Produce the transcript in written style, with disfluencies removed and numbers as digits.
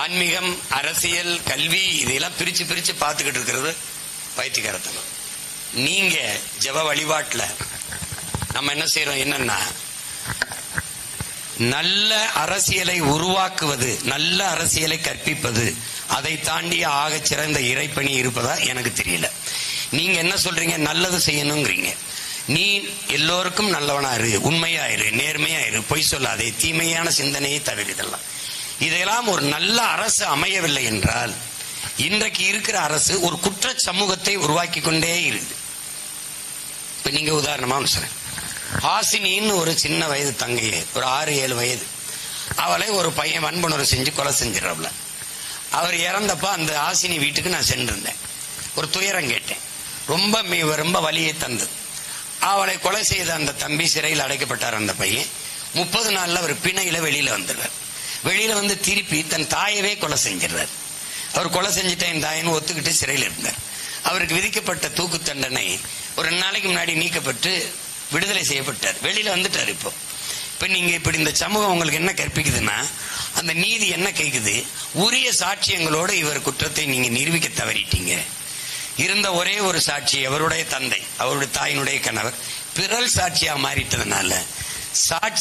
ஆன்மீகம், அரசியல், கல்வி இதெல்லாம் பிரிச்சு பிரிச்சு பார்த்துக்கிட்டு இருக்கிறது பைத்தியக்காரத்தனம். நீங்க ஜப வழிபாட்டுல நம்ம என்ன செய்யறோம், என்னன்னா நல்ல அரசியலை உருவாக்குவது, நல்ல அரசியலை கற்பிப்பது, அதை தாண்டி ஆக சிறந்த இறைப்பணி இருப்பதா எனக்கு தெரியல. நீங்க என்ன சொல்றீங்க, நல்லது செய்யணுங்கிறீங்க. நீ எல்லோருக்கும் நல்லவனா இரு, உண்மையா இரு, நேர்மையா இரு, பொய் சொல்லாதே, தீமையான சிந்தனையை தவிர்க்கலாம். இதெல்லாம் ஒரு நல்ல அரசு அமையவில்லை என்றால் இன்றைக்கு இருக்கிற அரசு ஒரு குற்ற சமூகத்தை உருவாக்கி கொண்டே இருக்குது. இப்ப நீங்க உதாரணமா சொல்றேன், ஹாசினின்னு ஒரு சின்ன வயது தங்கையே, ஒரு 6-7 வயது, அவளை ஒரு பையன் வன்புணர்வு செஞ்சு கொலை செஞ்சிடறவள. அவர் இறந்தப்ப அந்த ஹாசினி வீட்டுக்கு நான் சென்றிருந்தேன். ஒரு துயரம் கேட்டேன், ரொம்ப வலியை தந்தது. அவளை கொலை செய்த அந்த தம்பி சிறையில் அடைக்கப்பட்டார். அந்த பையன் 30 நாள்ல அவர் பிணையில வெளியில வந்துடுறார். வெளியில வந்து திருப்பி தன் தாயவே கொலை செஞ்சிடறார். அவர் கொலை செஞ்சுட்டேன் என் தாயின்னு ஒத்துக்கிட்டு சிறையில் இருந்தார். அவருக்கு விதிக்கப்பட்ட தூக்கு தண்டனை ஒரு 2 நாளைக்கு முன்னாடி நீக்கப்பட்டு விடுதலை செய்யப்பட்டார். வெளியில வந்துட்டார். இப்ப நீங்க இப்படி இந்த சமூகம் உங்களுக்கு என்ன கற்பிக்குதுன்னா, அந்த நீதி என்ன கேக்குது, உரிய சாட்சியங்களோடு இவர் குற்றத்தை நீங்க நிரூபிக்க தவறிட்டீங்க. இருந்த ஒரே ஒரு சாட்சி அவருடைய தந்தை, அவருடைய தாயினுடைய கணவர் பிறல் சாட்சியா மாறிட்டதுனால சாட்சி